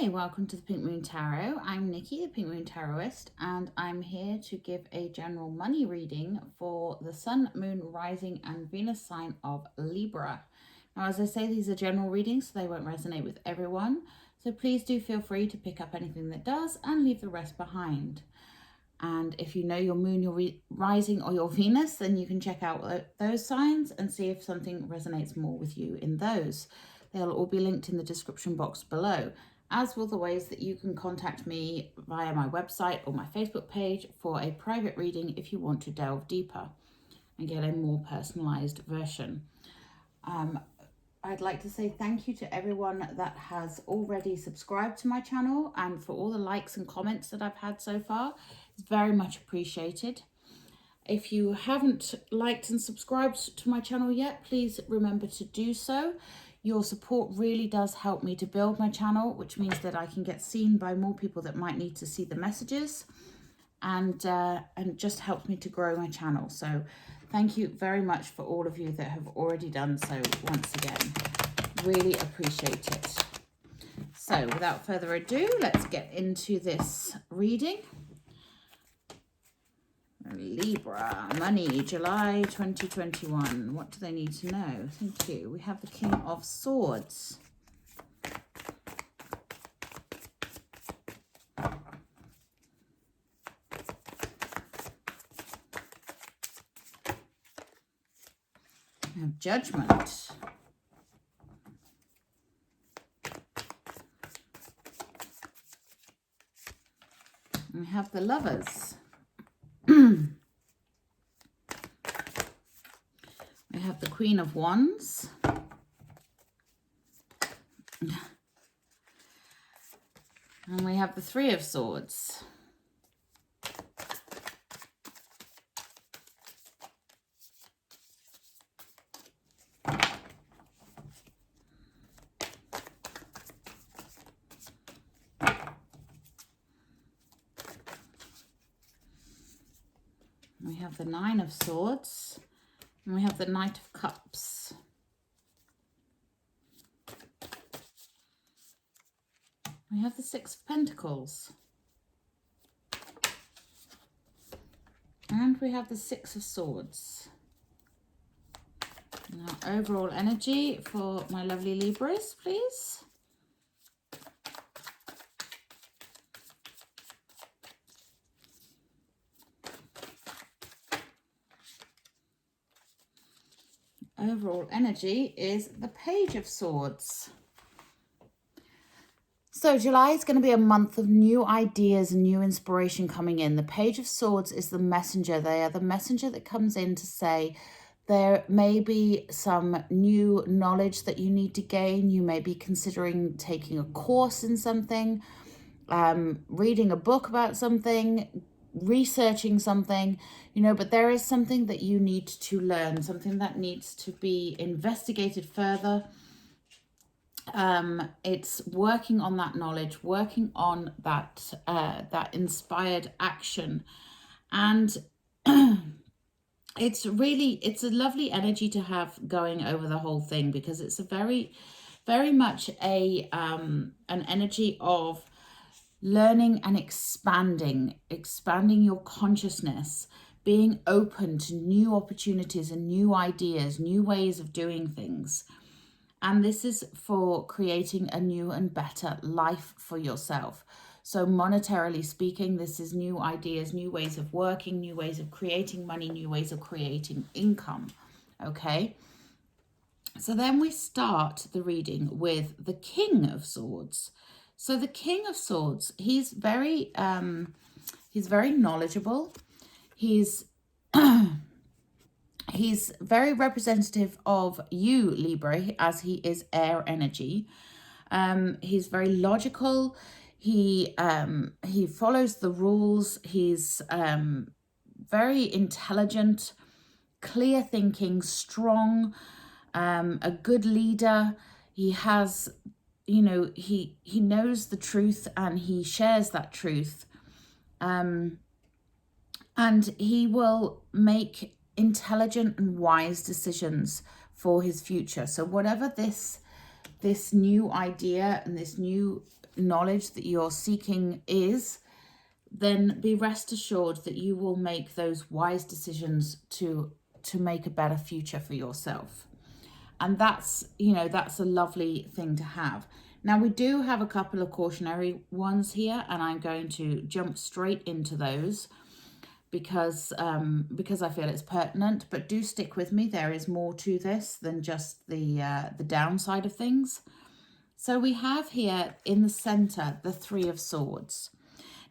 Hi, welcome to the Pink Moon Tarot. I'm Nikki, the Pink Moon Tarotist, and I'm here to give a general money reading for the Sun, Moon, Rising, and Venus sign of Libra. Now, as I say, these are general readings, so they won't resonate with everyone. So please do feel free to pick up anything that does and leave the rest behind. And if you know your moon, your rising, or your Venus, then you can check out those signs and see if something resonates more with you in those. They'll all be linked in the description box below, as will the ways that you can contact me via my website or my Facebook page for a private reading if you want to delve deeper and get a more personalized version. I'd like to say thank you to everyone that has already subscribed to my channel and for all the likes and comments that I've had so far. It's very much appreciated. If you haven't liked and subscribed to my channel yet, please remember to do so. Your support really does help me to build my channel, which means that I can get seen by more people that might need to see the messages, and just helps me to grow my channel. So thank you very much for all of you that have already done so once again. Really appreciate it. So without further ado, let's get into this reading. Libra, money, July 2021. What do they need to know? Thank you. We have the King of Swords. We have Judgment. We have the Lovers. We have the Queen of Wands. And we have the Three of Swords. We have the Nine of Swords, and we have the Knight of Cups. We have the Six of Pentacles. And we have the Six of Swords. Now, overall energy for my lovely Libras, please. Overall energy is the Page of Swords. So July is going to be a month of new ideas and new inspiration coming in. The Page of Swords is the messenger. They are the messenger that comes in to say there may be some new knowledge that you need to gain. You may be considering taking a course in something, reading a book about something, researching something, but there is something that you need to learn, something that needs to be investigated further. It's working on that knowledge, working on that that inspired action, and it's a lovely energy to have going over the whole thing, because it's a very much an energy of learning and expanding your consciousness, being open to new opportunities and new ideas, new ways of doing things. And this is for creating a new and better life for yourself. So monetarily speaking, this is new ideas, new ways of working, new ways of creating money, new ways of creating income. Okay. So then we start the reading with the King of Swords. So the King of Swords, he's very knowledgeable. He's very representative of you, Libra, as he is air energy. He's very logical. He follows the rules. He's very intelligent, clear thinking, strong, a good leader. He has, he knows the truth and he shares that truth. And he will make intelligent and wise decisions for his future. So whatever this this new idea and this new knowledge that you're seeking is, then be rest assured that you will make those wise decisions to make a better future for yourself. And that's, you know, that's a lovely thing to have. Now, we do have a couple of cautionary ones here, and I'm going to jump straight into those because I feel it's pertinent. But do stick with me. There is more to this than just the downside of things. So we have here in the center the Three of Swords.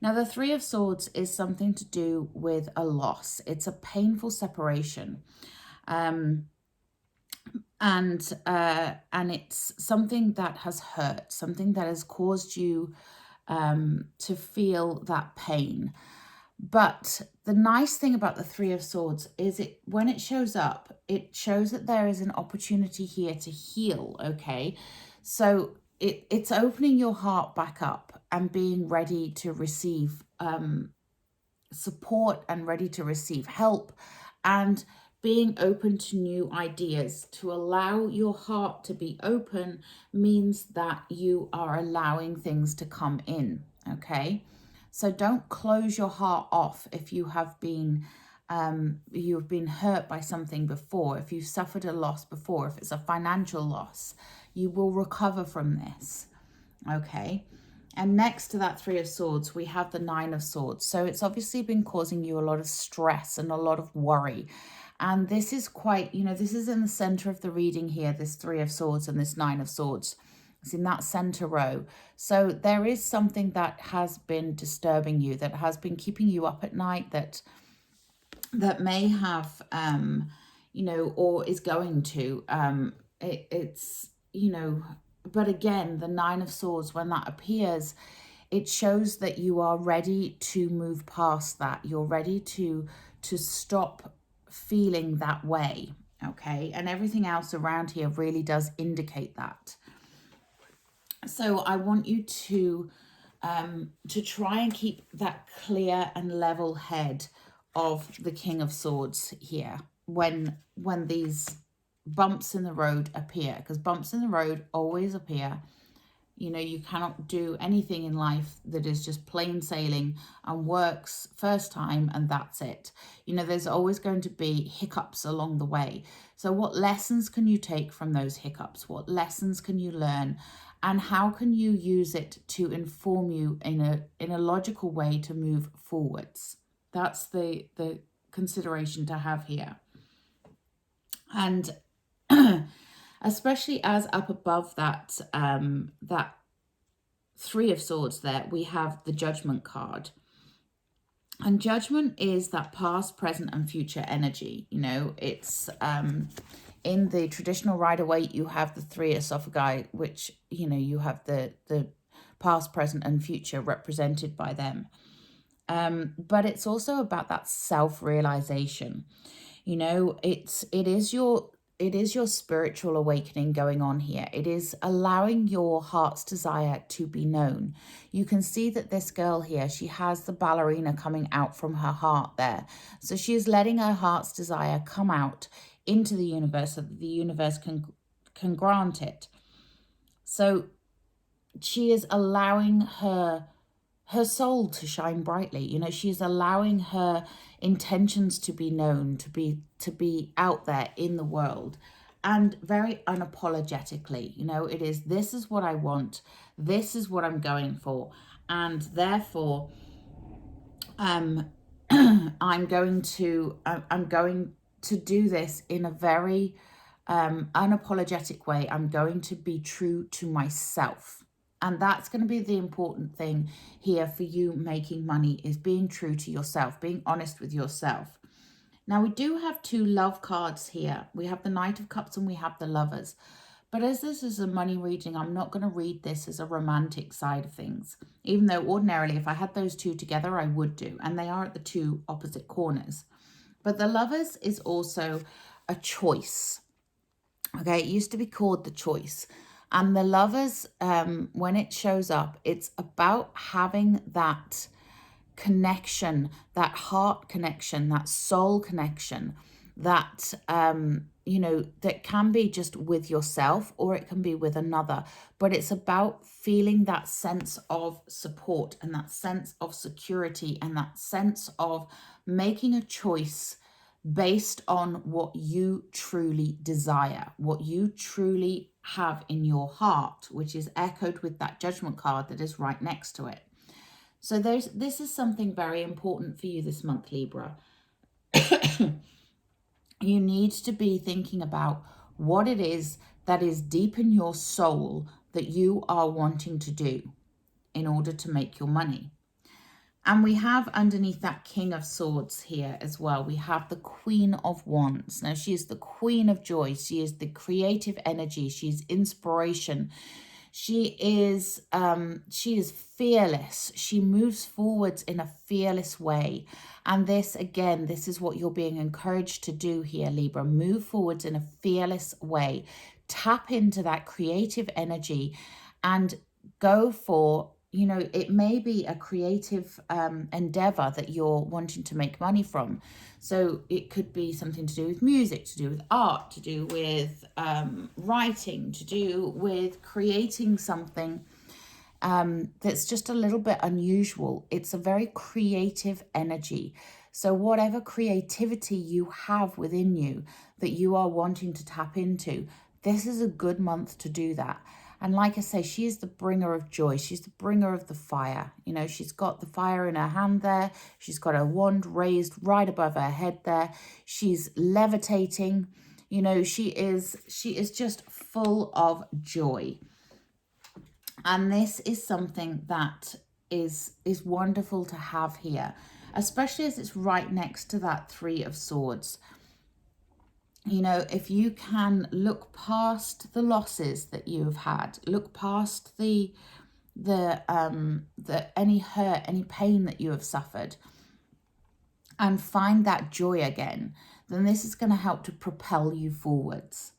Now, the Three of Swords is something to do with a loss. It's a painful separation. And it's something that has hurt, something that has caused you to feel that pain. But the nice thing about the Three of Swords is when it shows up, it shows that there is an opportunity here to heal, okay? So it's opening your heart back up and being ready to receive support and ready to receive help, and being open to new ideas. To allow your heart to be open means that you are allowing things to come in, okay? So don't close your heart off if you have been you've been hurt by something before, if you've suffered a loss before, if it's a financial loss, you will recover from this, okay? And next to that Three of Swords, we have the Nine of Swords. So it's obviously been causing you a lot of stress and a lot of worry. And this is quite, you know, this is in the center of the reading here, this Three of Swords and this Nine of Swords. It's in that center row. So there is something that has been disturbing you, that has been keeping you up at night, that may have, you know, or is going to, it's, you know, but again, the Nine of Swords, when that appears, it shows that you are ready to move past that. You're ready to stop feeling that way, okay? And everything else around here really does indicate that. So I want you to try and keep that clear and level head of the King of Swords here when these bumps in the road appear, because bumps in the road always appear. You know, you cannot do anything in life that is just plain sailing and works first time and that's it. You know, there's always going to be hiccups along the way. So what lessons can you take from those hiccups? What lessons can you learn? And how can you use it to inform you in a logical way to move forwards? That's the consideration to have here. And especially as up above that that Three of Swords there, we have the Judgment card. And Judgment is that past, present, and future energy. You know, it's in the traditional Rider-Waite, you have the three esophagi, which, you know, you have the past, present, and future represented by them. But it's also about that self-realization. You know, it is your spiritual awakening going on here. It is allowing your heart's desire to be known. You can see that this girl here, she has the ballerina coming out from her heart there. So she is letting her heart's desire come out into the universe so that the universe can grant it. So she is allowing her soul to shine brightly. You know, she's allowing her intentions to be known, to be out there in the world, and very unapologetically. You know, it is, this is what I want, this is what I'm going for, and therefore I'm going to do this in a very unapologetic way. I'm going to be true to myself. And that's going to be the important thing here for you making money, is being true to yourself, being honest with yourself. Now, we do have two love cards here. We have the Knight of Cups and we have the Lovers. But as this is a money reading, I'm not going to read this as a romantic side of things, even though ordinarily if I had those two together, I would do. And they are at the two opposite corners. But the Lovers is also a choice. Okay, it used to be called the Choice. And the Lovers, when it shows up, it's about having that connection, that heart connection, that soul connection, that, that can be just with yourself or it can be with another, but it's about feeling that sense of support and that sense of security and that sense of making a choice based on what you truly desire, what you truly have in your heart, which is echoed with that judgment card that is right next to it. So this is something very important for you this month, Libra. You need to be thinking about what it is that is deep in your soul that you are wanting to do in order to make your money. And we have underneath that King of Swords here as well, we have the Queen of Wands. Now, she is the Queen of Joy. She is the creative energy. She's inspiration. She is fearless. She moves forwards in a fearless way. And this, again, this is what you're being encouraged to do here, Libra. Move forwards in a fearless way. Tap into that creative energy and go for, it may be a creative endeavor that you're wanting to make money from. So it could be something to do with music, to do with art, to do with writing, to do with creating something that's just a little bit unusual. It's a very creative energy. So whatever creativity you have within you that you are wanting to tap into, this is a good month to do that. And like I say, she is the bringer of joy. She's the bringer of the fire. She's got the fire in her hand there. She's got her wand raised right above her head there. She's levitating. She is just full of joy. And this is something that is wonderful to have here, especially as it's right next to that Three of Swords. If you can look past the losses that you've had, look past the any hurt, any pain that you have suffered, and find that joy again, then this is going to help to propel you forwards.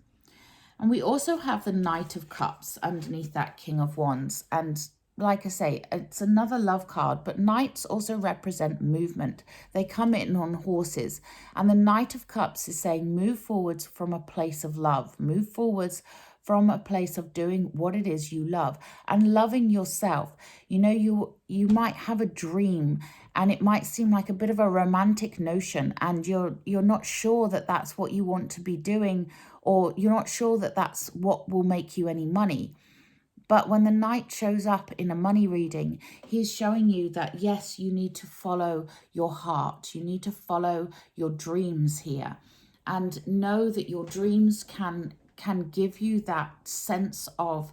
And we also have the Knight of Cups underneath that King of Wands. And like I say, it's another love card, but knights also represent movement. They come in on horses. And the Knight of Cups is saying move forwards from a place of love. Move forwards from a place of doing what it is you love and loving yourself. You might have a dream and it might seem like a bit of a romantic notion, and you're not sure that that's what you want to be doing, or you're not sure that that's what will make you any money. But when the Knight shows up in a money reading, he's showing you that, yes, you need to follow your heart. You need to follow your dreams here, and know that your dreams can give you that sense of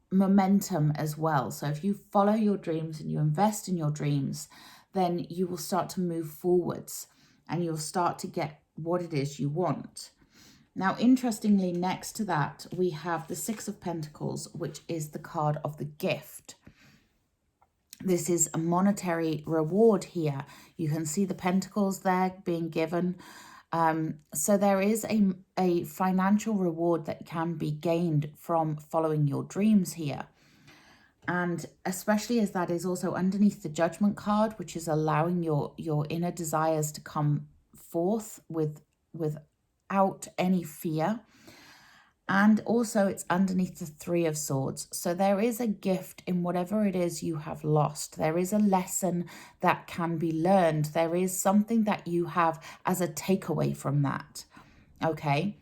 momentum as well. So if you follow your dreams and you invest in your dreams, then you will start to move forwards and you'll start to get what it is you want. Now, interestingly, next to that, we have the Six of Pentacles, which is the card of the gift. This is a monetary reward here. You can see the pentacles there being given. So there is a financial reward that can be gained from following your dreams here. And especially as that is also underneath the Judgment card, which is allowing your inner desires to come forth without any fear. And also it's underneath the Three of Swords. So there is a gift in whatever it is you have lost. There is a lesson that can be learned. There is something that you have as a takeaway from that. Okay.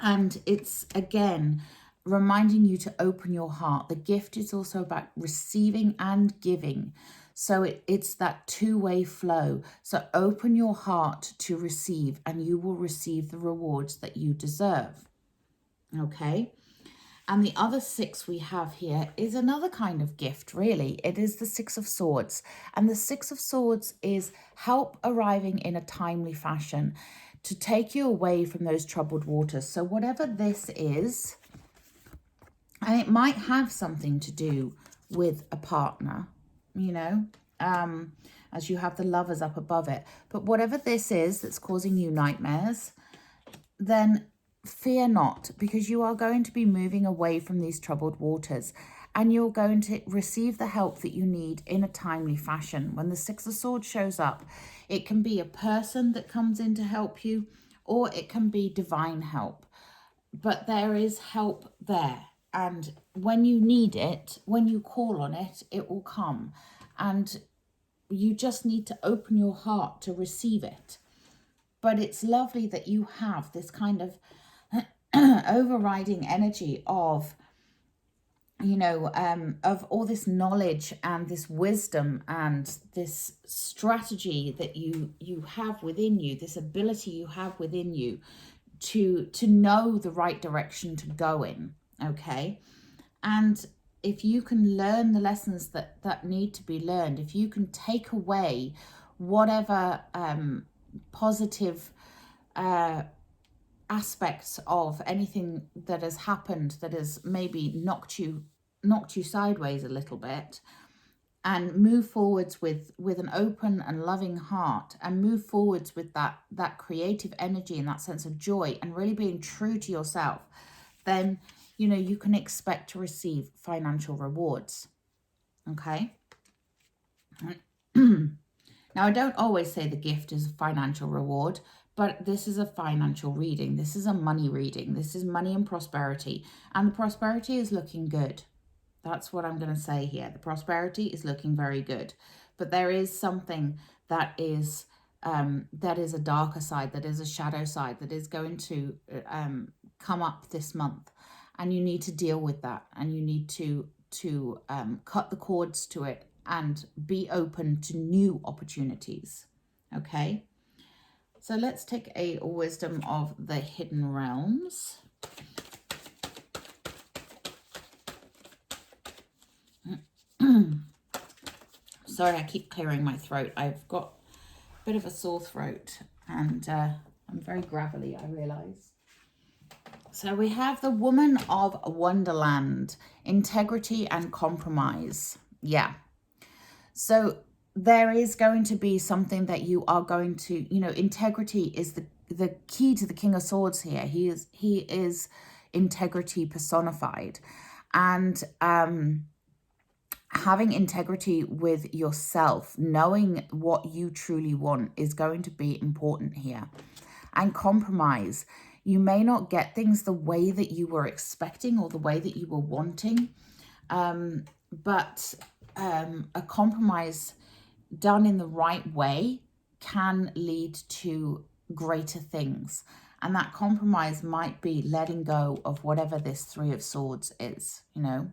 And it's, again, reminding you to open your heart. The gift is also about receiving and giving. So it's that two-way flow. So open your heart to receive, and you will receive the rewards that you deserve. Okay. And the other six we have here is another kind of gift, really. It is the Six of Swords. And the Six of Swords is help arriving in a timely fashion to take you away from those troubled waters. So whatever this is, and it might have something to do with a partner, as you have the Lovers up above it. But whatever this is that's causing you nightmares, then fear not, because you are going to be moving away from these troubled waters, and you're going to receive the help that you need in a timely fashion. When the Six of Swords shows up, it can be a person that comes in to help you, or it can be divine help. But there is help there. And when you need it, when you call on it, it will come. And you just need to open your heart to receive it. But it's lovely that you have this kind of overriding energy of, you know, of all this knowledge and this wisdom and this strategy that you have within you, this ability you have within you to know the right direction to go in. Okay. And if you can learn the lessons that need to be learned, if you can take away whatever positive aspects of anything that has happened that has maybe knocked you sideways a little bit, and move forwards with an open and loving heart, and move forwards with that creative energy and that sense of joy, and really being true to yourself, then you know you can expect to receive financial rewards. Okay. Now, I don't always say the gift is a financial reward, but this is a financial reading. This is a money reading. This is money and prosperity. And the prosperity is looking good. That's what I'm going to say here. The prosperity is looking very good. But there is something that is a darker side, that is a shadow side, that is going to come up this month. And you need to deal with that. And you need to cut the cords to it and be open to new opportunities. Okay. So let's take a wisdom of the hidden realms. Sorry, I keep clearing my throat. I've got a bit of a sore throat and I'm very gravelly, I realise. So we have the Woman of Wonderland, integrity and compromise. Yeah. So there is going to be something that you are going to, you know, integrity is the key to the King of Swords here. He is integrity personified. And having integrity with yourself, knowing what you truly want, is going to be important here. And compromise. You may not get things the way that you were expecting or the way that you were wanting, but a compromise done in the right way can lead to greater things. And that compromise might be letting go of whatever this Three of Swords is, you know.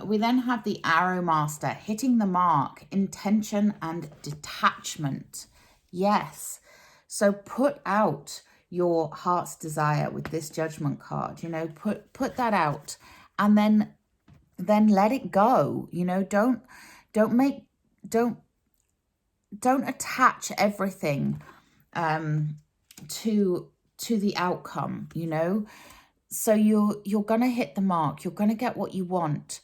We then have the Arrow Master, hitting the mark, intention and detachment. Yes. So put out your heart's desire with this Judgment card, you know, put that out, and then let it go. You know, don't attach everything to the outcome, you know. So you're gonna hit the mark, you're gonna get what you want,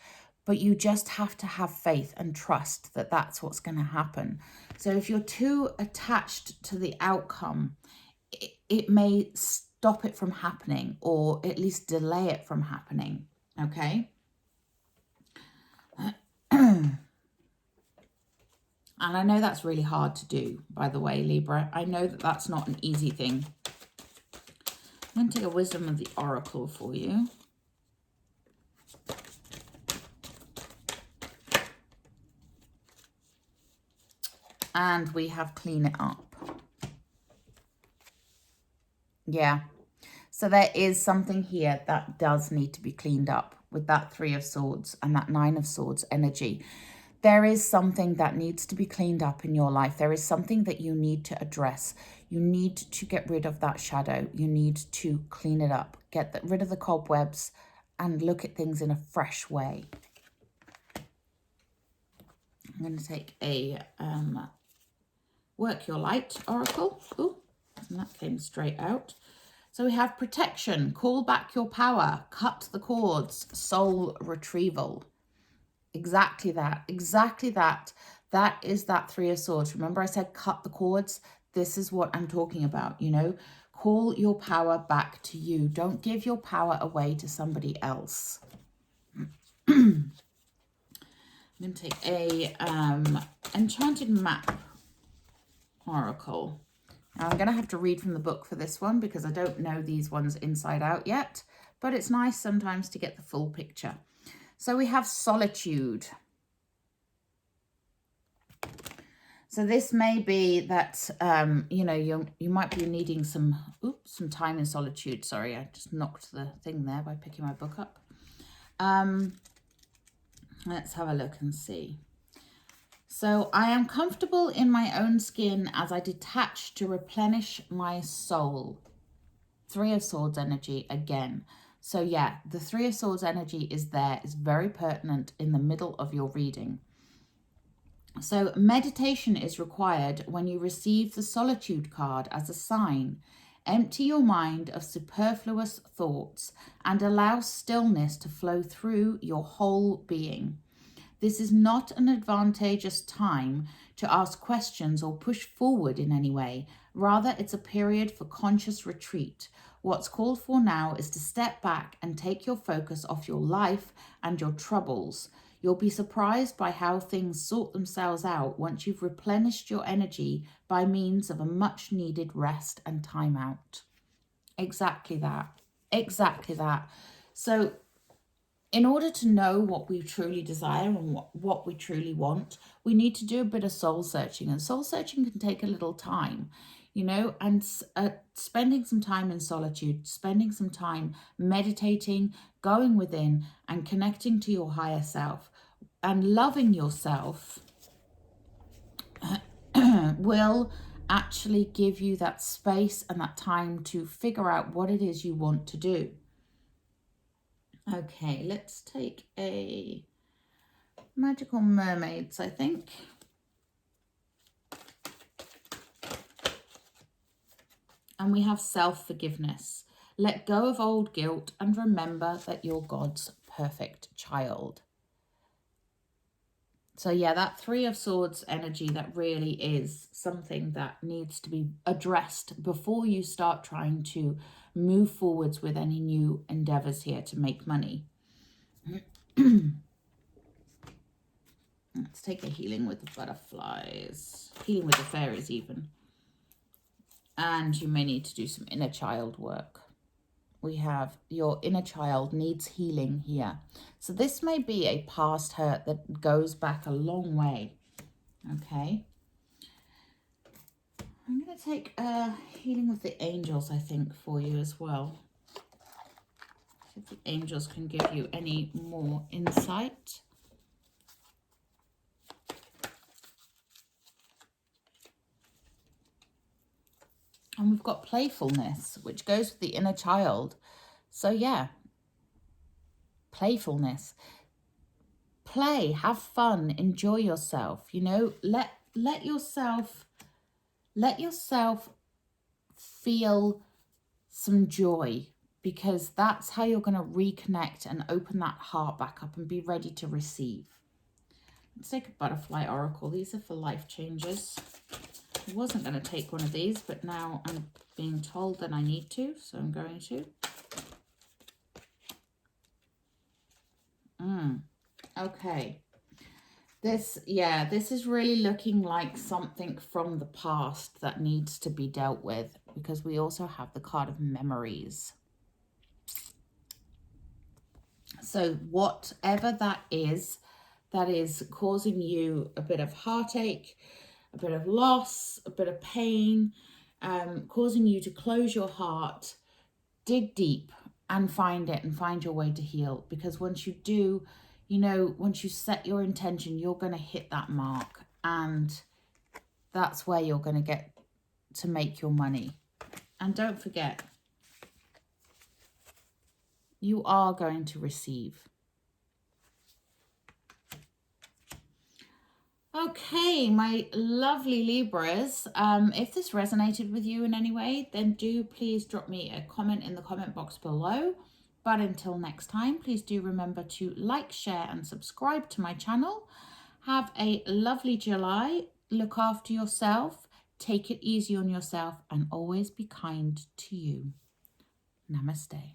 but you just have to have faith and trust that that's what's going to happen. So if you're too attached to the outcome, it may stop it from happening, or at least delay it from happening. Okay. And I know that's really hard to do, by the way, Libra. I know that that's not an easy thing. I'm going to take a wisdom of the oracle for you. And we have clean it up. Yeah. So there is something here that does need to be cleaned up with that Three of Swords and that Nine of Swords energy. There is something that needs to be cleaned up in your life. There is something that you need to address. You need to get rid of that shadow. You need to clean it up, get rid of the cobwebs, and look at things in a fresh way. I'm going to take a Work Your Light oracle. Ooh, and that came straight out. So we have protection, call back your power, cut the cords, soul retrieval. Exactly that. Exactly that. That is that Three of Swords. Remember I said cut the cords? This is what I'm talking about, you know. Call your power back to you. Don't give your power away to somebody else. I'm going to take a Enchanted Map oracle. Now, I'm going to have to read from the book for this one because I don't know these ones inside out yet, but it's nice sometimes to get the full picture. So we have solitude. So this may be that, you know, you might be needing some time in solitude. Sorry, I just knocked the thing there by picking my book up. Let's have a look and see. So I am comfortable in my own skin as I detach to replenish my soul. Three of Swords energy again. So yeah, the Three of Swords energy is there, is very pertinent in the middle of your reading. So meditation is required when you receive the solitude card as a sign. Empty your mind of superfluous thoughts and allow stillness to flow through your whole being. This is not an advantageous time to ask questions or push forward in any way. Rather, it's a period for conscious retreat. What's called for now is to step back and take your focus off your life and your troubles. You'll be surprised by how things sort themselves out once you've replenished your energy by means of a much needed rest and time out. Exactly that. Exactly that. So in order to know what we truly desire and what we truly want, we need to do a bit of soul searching. And soul searching can take a little time, you know, and spending some time in solitude, spending some time meditating, going within and connecting to your higher self and loving yourself will actually give you that space and that time to figure out what it is you want to do. Okay, let's take a Magical Mermaids, I think. And we have self-forgiveness. Let go of old guilt and remember that you're God's perfect child. So yeah, that Three of Swords energy, that really is something that needs to be addressed before you start trying to move forwards with any new endeavors here to make money. Let's take a healing with the butterflies, healing with the fairies even. And you may need to do some inner child work. We have your inner child needs healing here. So this may be a past hurt that goes back a long way. Okay. I'm going to take healing with the angels, I think, for you as well. See if the angels can give you any more insight. And we've got playfulness, which goes with the inner child. So yeah, playfulness. Play, have fun, enjoy yourself, you know, let yourself feel some joy, because that's how you're going to reconnect and open that heart back up and be ready to receive. Let's take a butterfly oracle. These are for life changes. I wasn't going to take one of these, but now I'm being told that I need to, so I'm going to. Okay. This is really looking like something from the past that needs to be dealt with, because we also have the card of memories. So whatever that is causing you a bit of heartache, a bit of loss, a bit of pain, causing you to close your heart, dig deep and find it and find your way to heal. Because once you do, you know, once you set your intention, you're going to hit that mark, and that's where you're going to get to make your money. And don't forget, you are going to receive. Okay, my lovely Libras, if this resonated with you in any way, then do please drop me a comment in the comment box below. But until next time, please do remember to like, share and subscribe to my channel. Have a lovely July. Look after yourself. Take it easy on yourself and always be kind to you. Namaste.